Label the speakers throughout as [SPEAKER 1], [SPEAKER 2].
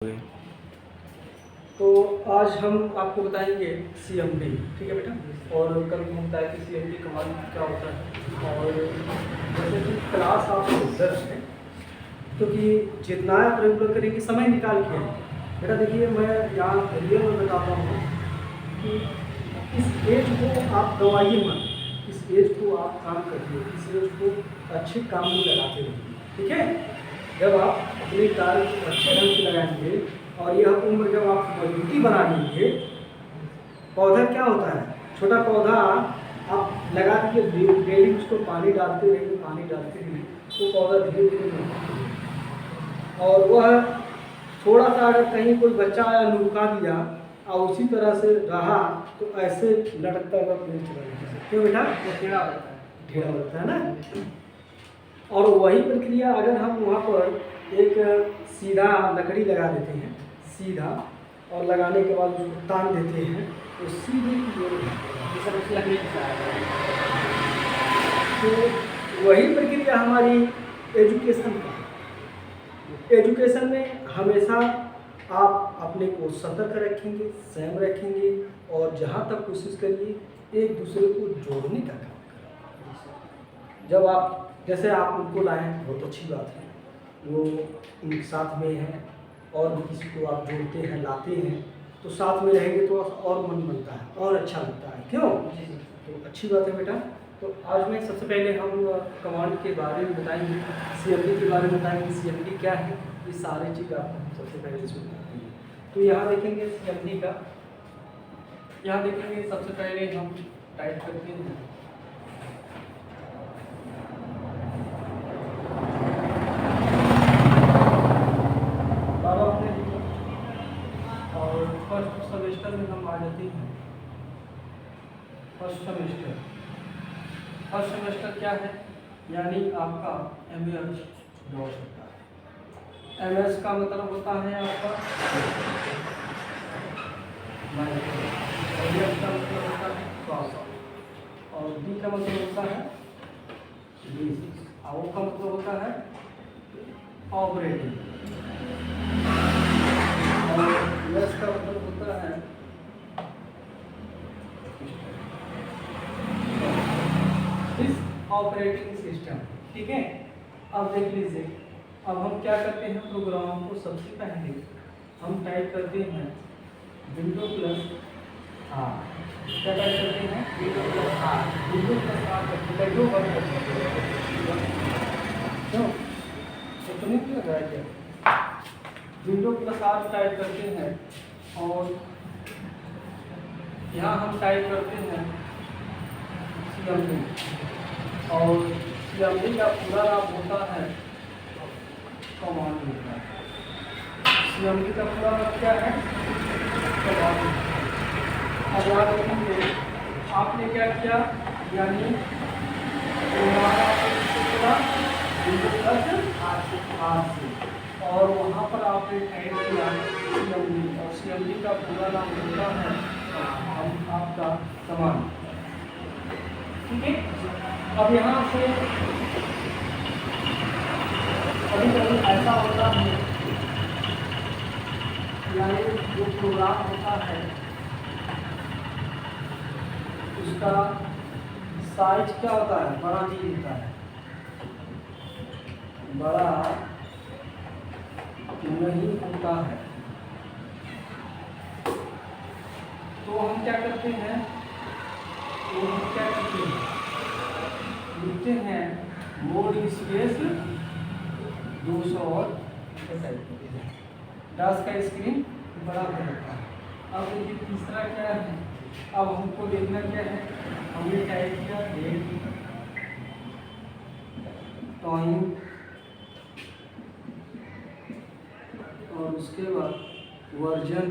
[SPEAKER 1] तो आज हम आपको बताएंगे CMD, ठीक है बेटा। और कल हम बताया कि CMD कमांड क्या होता है। और जैसे कि क्लास आप रेगुलर है, क्योंकि जितना आप रेगुलर करेंगे समय निकाल के बेटा। देखिए मैं यहाँ रियल में बताता हूँ कि इस एज को आप गवाइए मत, इस एज को आप काम करिए, इस एज को अच्छे काम में लगाते रहिए, ठीक है। जब आप अपने कार्य को अच्छे ढंग से लगाएंगे और यह उम्र जब आप मजबूती बना लेंगे, पौधा क्या होता है, छोटा पौधा आप लगा दीजिए, डेली उसको पानी डालते रहिए, तो पौधा धीरे धीरे मजबूत होगा। और वह थोड़ा सा अगर कहीं कोई बच्चा आया लुढ़का दिया और उसी तरह से रहा तो ऐसे लटकता हुआ पेड़ चला जाता है। क्यों बेटा? ढेरा होता है ना। और वही प्रक्रिया अगर हम वहाँ पर एक सीधा लकड़ी लगा देते हैं, सीधा, और लगाने के बाद उसको तान देते हैं तो सीधे की ओर लकड़ी तो वही प्रक्रिया हमारी एजुकेशन का है। एजुकेशन में हमेशा आप अपने को सतर्क रखेंगे, संयम रखेंगे और जहाँ तक कोशिश करिए एक दूसरे को जोड़ने का काम करें। जब आप जैसे आप उनको लाएं, बहुत अच्छी बात है, वो उनके साथ में हैं और भी किसी को आप जोड़ते हैं, लाते हैं, तो साथ में रहेंगे तो और मन बनता है और अच्छा लगता है। क्यों? तो अच्छी बात है बेटा। तो आज में सबसे पहले हम कमांड के बारे में बताएंगे, CMD के बारे में बताएंगे, CMD क्या है, ये सारी चीज़ आप सबसे पहले इसमें बताएंगे। तो यहाँ देखेंगे CMD का, यहाँ देखेंगे सबसे पहले हम टाइप करते हैं और फर्स्ट सेमेस्टर में हम आ जाते हैं। फर्स्ट सेमेस्टर क्या है, यानी आपका MS हो सकता है। MS का मतलब होता है आपका MS का मतलब होता है पास, और B का मतलब होता है बेसिक, और O का मतलब होता है ऑपरेटिंग, और S का मतलब होता है ऑपरेटिंग सिस्टम, ठीक है। अब देख लीजिए, अब हम क्या करते हैं, प्रोग्राम को सबसे पहले हम टाइप करते हैं विंडो प्लस R। क्या टाइप करते हैं? Window plus R, window plus R करके दो बंद करते हैं। क्यों? तो नहीं क्यों लगाया क्या? विंडो प्लस R टाइप करते हैं और यहाँ हम टाइप करते हैं CMD, और CMD का पूरा नाम होता है कमांड होता है। CMD का पूरा नाम क्या है? कमांड। अब याद रखेंगे आपने क्या किया, यानी विंडो प्लस R से, और वहाँ पर आपने टाइप किया CMD, और CMD का पूरा नाम होता है हम आपका कमांड, ठीक है। अब यहाँ से कभी कभी ऐसा होता है, यानी जो प्रोग्राम होता है उसका साइज क्या होता है, बड़ा नहीं होता है, बड़ा नहीं होता है। तो हम क्या करते हैं, लिखते हैं मोड स्पेस 200 और दास का स्क्रीन बड़ा हो जाता है। अब देखिए तीसरा क्या है, अब हमको देखना क्या है, हमने टाइप किया डेट, टाइम, और उसके बाद वर्जन,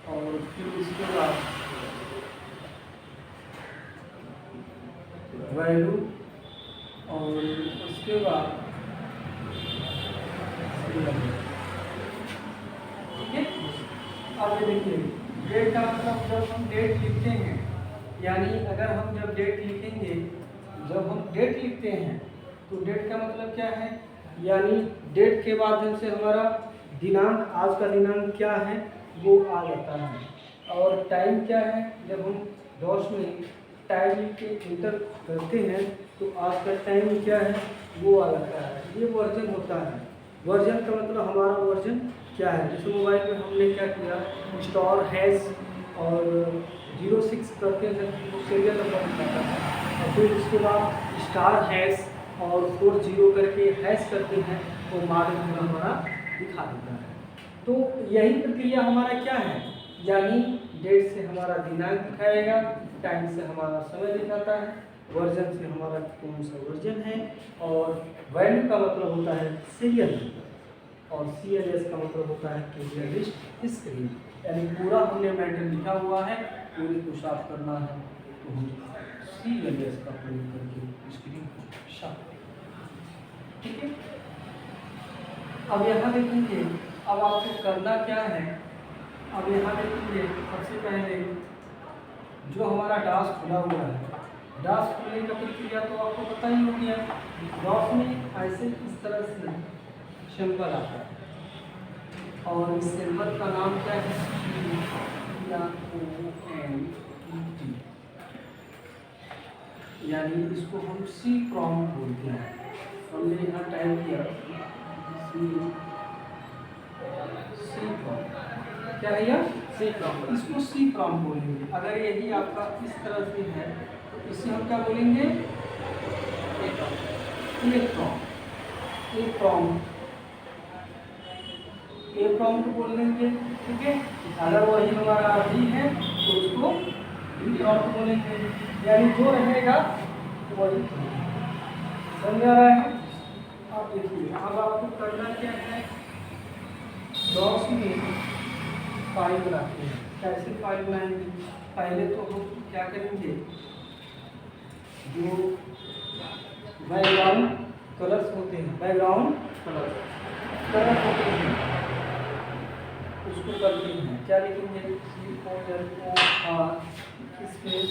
[SPEAKER 1] और फिर उसके बाद वैल्यू, और उसके बाद ठीक है। अब ये देखिए डेट का मतलब जब हम डेट लिखते हैं, यानी अगर हम जब डेट लिखेंगे, जब हम डेट लिखते हैं तो डेट का मतलब क्या है, यानी डेट के माध्यम से हमारा दिनांक, आज का दिनांक क्या है वो आ जाता है। और टाइम क्या है, जब हम डॉस में टाइम के इंटर करते हैं तो आज का टाइम क्या है वो आ जाता है। ये वर्जन होता है। वर्जन का मतलब हमारा वर्जन क्या है। जैसे मोबाइल में हमने क्या किया, स्टार हैश और 06 करते हैं तो सीरियल नंबर दिखाता है, और फिर उसके बाद स्टार हैश और 40 करके हैश करते हैं तो मॉडल पूरा हमारा दिखा देता है। तो यही प्रक्रिया हमारा क्या है, यानी डेट से हमारा दिनांक दिखाएगा, टाइम से हमारा समय दिखाता है, वर्जन से हमारा कौन सा वर्जन है, और वैल्यू का मतलब होता है सीरियल नंबर, और CLS का मतलब होता है कैरियर लिस्ट स्क्रीन। यानी पूरा हमने मैटर लिखा हुआ है, पूरी को साफ करना है तो हम CLS का प्रयोग करके स्क्रीन को साफ करेंगे। ठीक है, अब यहाँ देखेंगे, अब आपको करना क्या है। अब यहाँ देखेंगे, सबसे पहले जो हमारा डास खुला हुआ है, डास खुलने का प्रक्रिया तो आपको पता ही हो गया। डॉस में ऐसे इस तरह से सिंबल आता है, और इस सिंबल का नाम क्या है, CROMET, यानी इसको हम सी प्रॉम बोलते हैं। हमने यहाँ टाइप किया सी प्रॉम, क्या है यह सी प्रॉम, इसको सी प्रॉम बोलेंगे। अगर यही आपका इस तरह से है तो इसे हम क्या बोलेंगे, ए प्रॉम, ए प्रॉम, ए प्रॉम को बोल देंगे। ठीक है, अगर वही हमारा भी है तो उसको बी प्रॉम बोलेंगे, यानी जो रहेगा वही। समझ आ रहा है। अब देखिए, अब आपको करना क्या है, डॉस में फाइल बनाते हैं। कैसे फाइल बनाएंगे, पहले तो हम क्या करेंगे, जो बैकग्राउंड कलर्स होते हैं, बैकग्राउंड कलर होते हैं, उसको करते हैं। क्या लिखेंगे, COLOR स्पेस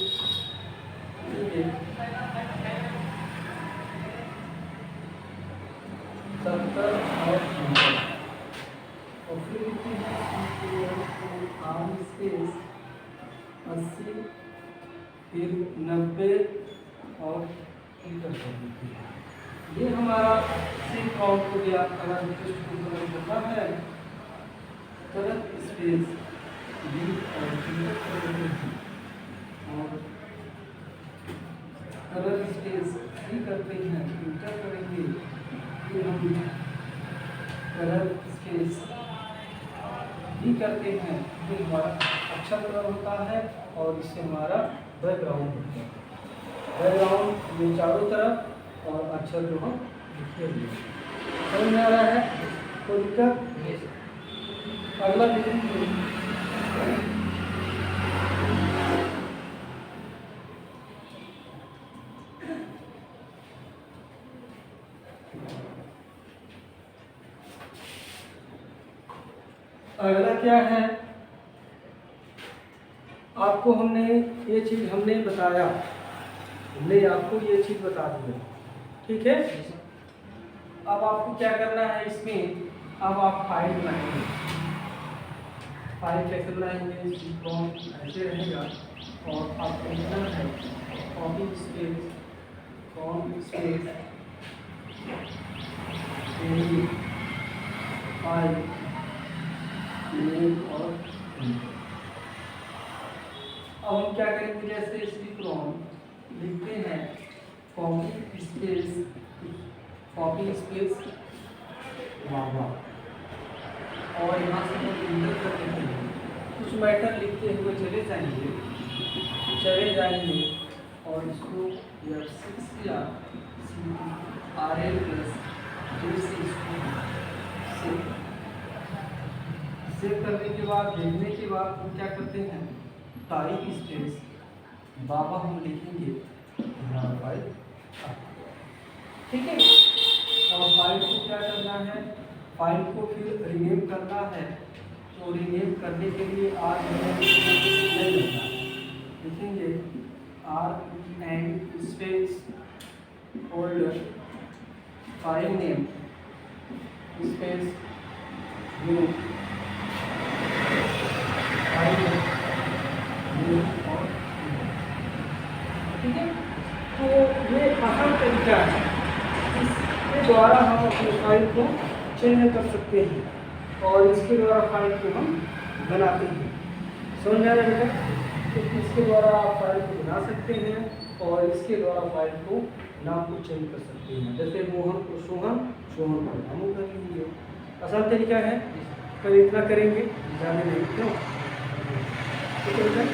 [SPEAKER 1] सत्तर और फिर लिखते हैं स्पेस 80, फिर 90 और इंटर कर देते हैं। ये हमारा सी काउंट हो गया। अगर रिक्वेस्ट को कलर करना है, कलर स्पेस बी और इंटर कर देते हैं, और कलर स्पेस सी करते हैं, इंटर करेंगे, फिर हम कलर स्पेस भी करते हैं, फिर हमारा अच्छा कलर होता है, और इससे हमारा बैकग्राउंड होता है। बैकग्राउंड ये चारों तरफ, और अक्षर जो हम लिखे हुए। समझ में आ रहा है, कोई दिक्कत। अगला देखेंगे, अगला क्या है, आपको हमने ये चीज़ हमने बताया, हमने आपको ये चीज़ बता दी है। ठीक है, अब आपको क्या करना है इसमें, अब आप फाइल बनाएंगे। फाइल कैसे बनाएंगे, ऐसे रहेगा, और आपको लिखना है कॉपी स्पेस फाइल नेम और अब हम क्या करेंगे, जैसे CROM लिखते हैं कॉपी स्पेस वावा, और यहाँ से हम इंटर कर देते हैं। कुछ मैटर लिखते हुए चले जाएंगे, और इसको F6 या RL प्लस जैसे इसको सेव करने के बाद, देखने के बाद हम क्या करते हैं, तारीख स्पेस बाबा हम लिखेंगे हमारा फाइल। ठीक है, और फाइल को क्या करना है, फाइल को फिर रीनेम करना है। तो रीनेम करने के लिए आज लिखेंगे RN space folder file name space you file you और ठीक है। तो ये आसान तरीका है, इसके द्वारा हम अपने फाइल को चेंज कर सकते हैं और इसके द्वारा फाइल को हम बनाते हैं। समझ आ रहा है बेटा? तो इसके द्वारा आप फाइल को बना सकते हैं और इसके द्वारा फाइल को नाम को चेंज कर सकते हैं। जैसे मोहन को सोहन, सोहन को रामू कर लीजिए। आसान तरीका है, कभी इतना करेंगे ज़्यादा नहीं, क्यों? ठीक है बेटा?